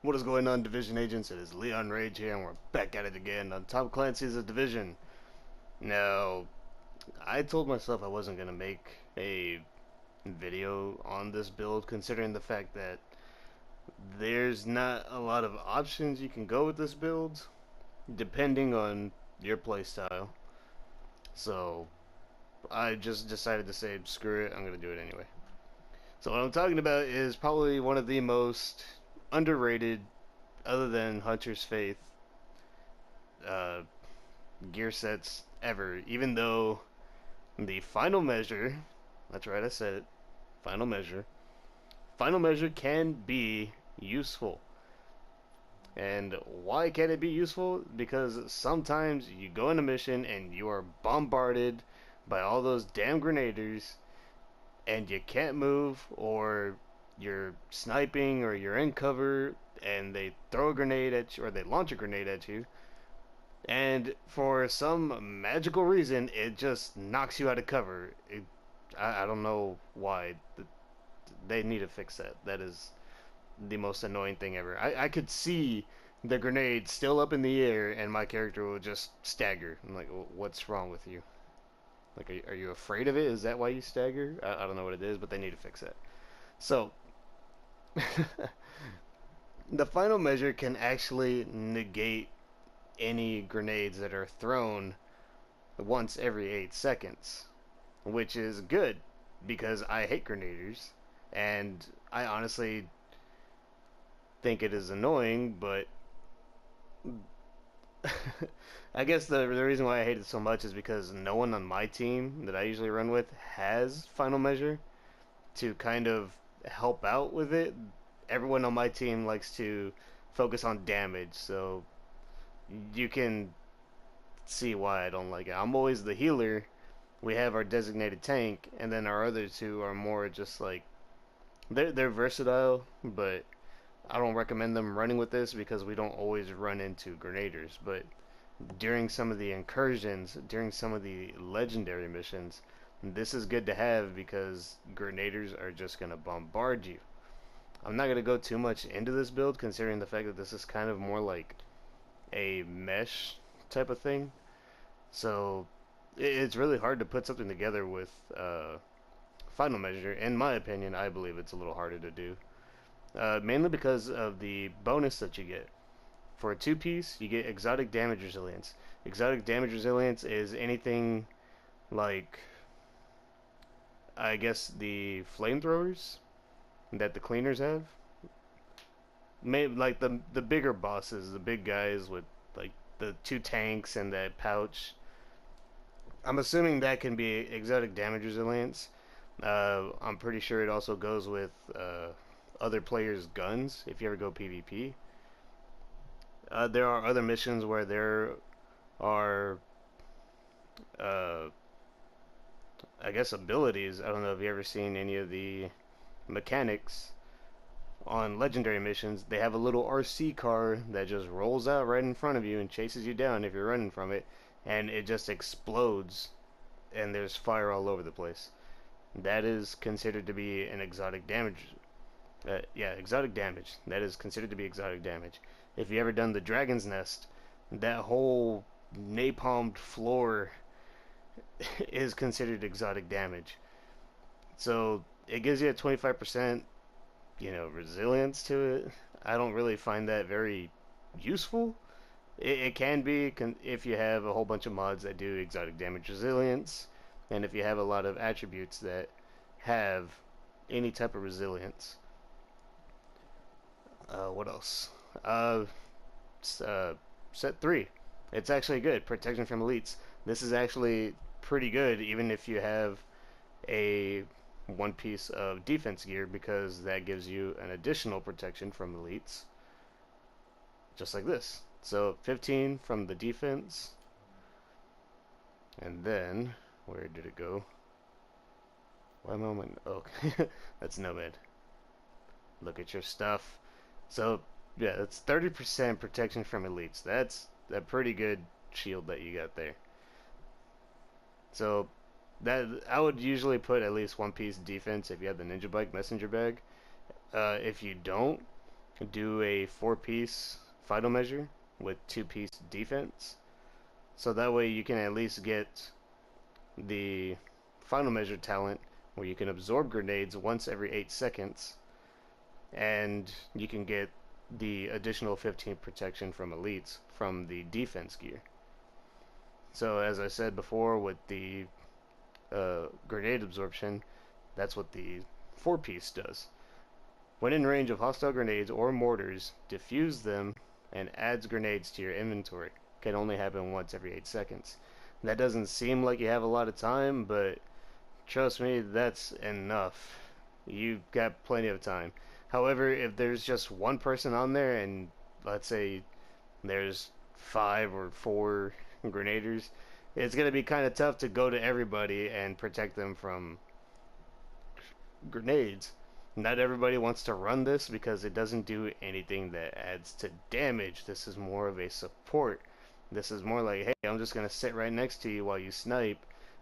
What is going on, Division Agents? It is Leon Rage here, and we're back at it again on Tom Clancy's A Division. Now, I told myself I wasn't going to make a video on this build, considering the fact that there's not a lot of options you can go with this build, depending on your playstyle. So, I just decided to say, screw it, I'm going to do it anyway. So what I'm talking about is probably one of the most underrated, other than Hunter's Faith, uh, gear sets ever. Even though the final measure, that's right, I said it, final measure, final measure can be useful. And why can it be useful? Because sometimes you go on a mission and you are bombarded by all those damn grenaders and you can't move, or you're sniping, or you're in cover and they throw a grenade at you, or they launch a grenade at you, and for some magical reason it just knocks you out of cover. I don't know why. They need to fix that. That is the most annoying thing ever. I could see the grenade still up in the air and my character will just stagger. I'm like, what's wrong with you? Like, are you afraid of it? Is that why you stagger? I don't know what it is, but they need to fix that. So, the final measure can actually negate any grenades that are thrown once every 8 seconds, which is good because I hate grenaders, and I honestly think it is annoying, but I guess the reason why I hate it so much is because no one on my team that I usually run with has final measure to kind of help out with it. Everyone on my team likes to focus on damage, so you can see why I don't like it. I'm always the healer. We have our designated tank, and then our other two are more just like they're versatile, but I don't recommend them running with this because we don't always run into grenaders. But during some of the incursions, during some of the legendary missions, this is good to have because grenaders are just gonna bombard you. I'm not gonna go too much into this build considering the fact that this is kind of more like a mesh type of thing. So it's really hard to put something together with final measure. In my opinion, I believe it's a little harder to do. Mainly because of the bonus that you get. For a 2-piece, you get exotic damage resilience. Exotic damage resilience is anything like, I guess, the flamethrowers that the cleaners have. Maybe like the bigger bosses, the big guys with like the 2 tanks and that pouch. I'm assuming that can be exotic damage resilience. I'm pretty sure it also goes with other players' guns if you ever go PvP. There are other missions where there are, uh, I guess, abilities. I don't know if you ever seen any of the mechanics on legendary missions. They have a little RC car that just rolls out right in front of you and chases you down if you're running from it, and it just explodes, and there's fire all over the place. That is considered to be an exotic damage. Yeah, exotic damage. That is considered to be exotic damage. If you ever done the Dragon's Nest, that whole napalmed floor is considered exotic damage. So it gives you a 25%, resilience to it. I don't really find that very useful. It can be if you have a whole bunch of mods that do exotic damage resilience, and if you have a lot of attributes that have any type of resilience. What else? Set 3. It's actually good. Protection from elites. This is actually pretty good even if you have a 1-piece of defense gear, because that gives you an additional protection from elites. Just like this. So 15 from the defense. And then, where did it go? Why am I on my... Oh, that's Nomad. Look at your stuff. So, yeah, that's 30% protection from elites. That's a pretty good shield that you got there. So, that I would usually put at least 1-piece defense if you have the Ninja Bike messenger bag. If you don't, do a 4-piece final measure with 2-piece defense. So that way you can at least get the final measure talent where you can absorb grenades once every 8 seconds, and you can get the additional 15 protection from elites from the defense gear. So as I said before, with the grenade absorption, that's what the 4-piece does. When in range of hostile grenades or mortars, defuse them and adds grenades to your inventory. Can only happen once every 8 seconds. That doesn't seem like you have a lot of time, but trust me, that's enough. You've got plenty of time. However, if there's just one person on there and let's say there's 5 or 4 grenaders, it's going to be kind of tough to go to everybody and protect them from grenades. Not everybody wants to run this because it doesn't do anything that adds to damage. This is more of a support. This is more like, hey, I'm just going to sit right next to you while you snipe.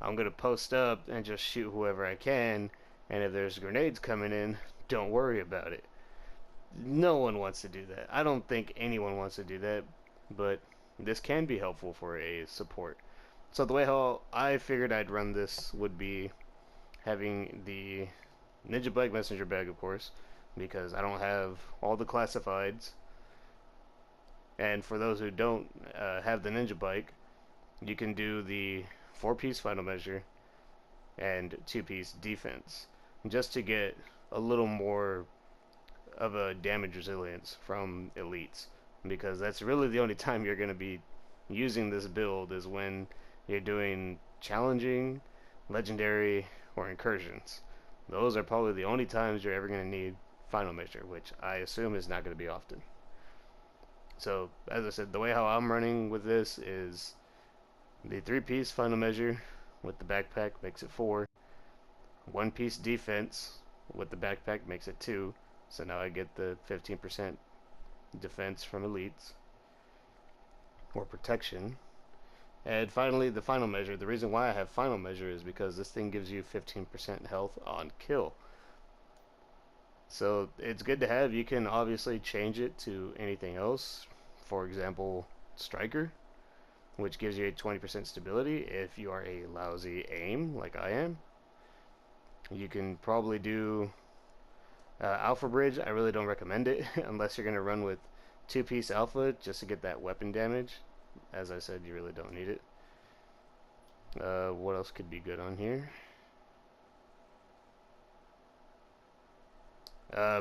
I'm going to post up and just shoot whoever I can. And if there's grenades coming in, don't worry about it. No one wants to do that. I don't think anyone wants to do that. But this can be helpful for a support. So the way how I figured I'd run this would be having the Ninja Bike Messenger bag, of course, because I don't have all the classifieds. And for those who don't have the Ninja Bike, you can do the 4-piece final measure and 2-piece defense, just to get a little more of a damage resilience from elites, because that's really the only time you're going to be using this build is when you're doing challenging, legendary, or incursions. Those are probably the only times you're ever going to need final measure, which I assume is not going to be often. So, as I said, the way how I'm running with this is the 3-piece final measure with the backpack makes it 4. 1-piece defense with the backpack makes it 2. So now I get the 15% defense from elites, or protection. And finally, the final measure. The reason why I have final measure is because this thing gives you 15% health on kill. So it's good to have. You can obviously change it to anything else. For example, striker, which gives you a 20% stability if you are a lousy aim like I am. You can probably do alpha bridge. I really don't recommend it unless you're going to run with 2-piece alpha just to get that weapon damage. As I said, you really don't need it. What else could be good on here?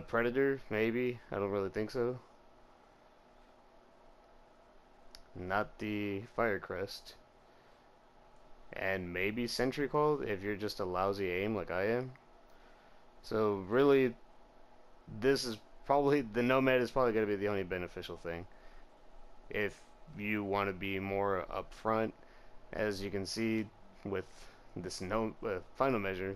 Predator, maybe. I don't really think so. Not the Firecrest. And maybe Sentry Call if you're just a lousy aim like I am. So really, this is probably, the Nomad is probably going to be the only beneficial thing. If you want to be more upfront, as you can see with this final measure,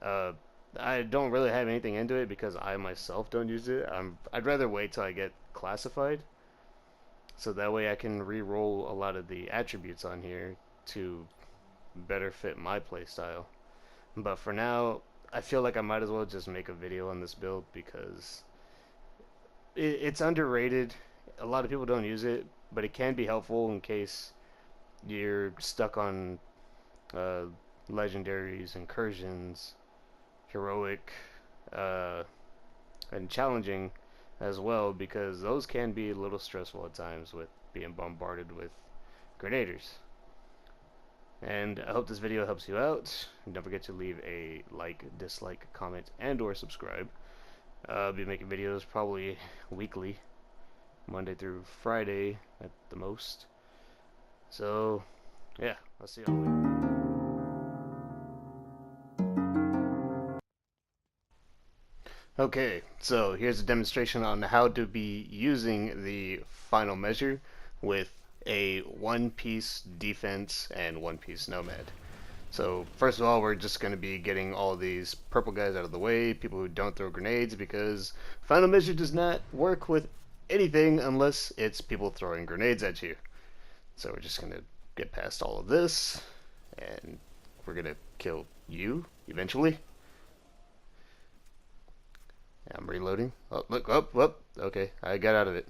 I don't really have anything into it because I myself don't use it. I'd rather wait till I get classified, so that way I can re-roll a lot of the attributes on here to better fit my playstyle. But for now, I feel like I might as well just make a video on this build because it's underrated. A lot of people don't use it, but it can be helpful in case you're stuck on legendaries, incursions, heroic, and challenging as well, because those can be a little stressful at times with being bombarded with grenaders. And I hope this video helps you out. And don't forget to leave a like, dislike, comment, and or subscribe. I'll be making videos probably weekly, Monday through Friday at the most. So, yeah, I'll see y'all later. Okay, so here's a demonstration on how to be using the final measure with a 1-piece defense and 1-piece nomad. So first of all, we're just going to be getting all these purple guys out of the way, people who don't throw grenades, because final measure does not work with anything unless it's people throwing grenades at you. So we're just going to get past all of this, and we're going to kill you eventually. I'm reloading. reloading. Oh, look, up, up. Okay, I got out of it.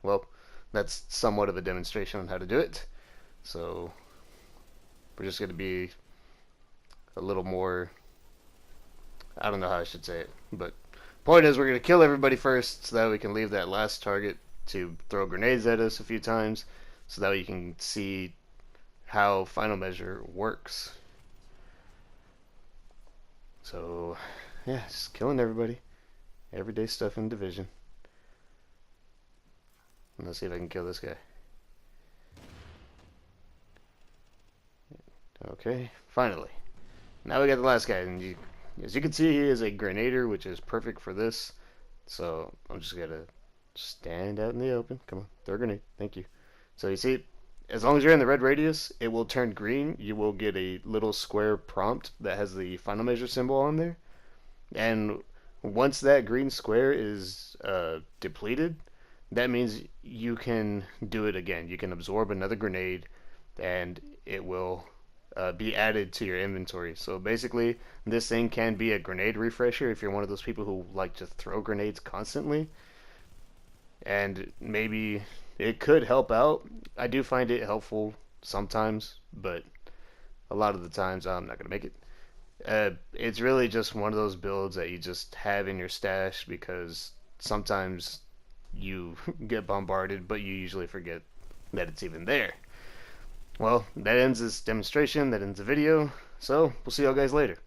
Well, that's somewhat of a demonstration on how to do it. So we're just going to be a little more, I don't know how I should say it, but point is we're going to kill everybody first so that we can leave that last target to throw grenades at us a few times so that you can see how final measure works. So yeah, just killing everybody. Everyday stuff in Division. And let's see if I can kill this guy. Okay, finally. Now we got the last guy, and as you can see, he is a grenader, which is perfect for this. So I'm just gonna stand out in the open. Come on, throw a grenade. Thank you. So you see, as long as you're in the red radius, it will turn green. You will get a little square prompt that has the final measure symbol on there. And once that green square is depleted, that means you can do it again. You can absorb another grenade, and it will be added to your inventory. So basically, this thing can be a grenade refresher if you're one of those people who like to throw grenades constantly. And maybe it could help out. I do find it helpful sometimes, but a lot of the times I'm not going to make it. It's really just one of those builds that you just have in your stash because sometimes you get bombarded, but you usually forget that it's even there. Well, that ends this demonstration, that ends the video, so we'll see y'all guys later.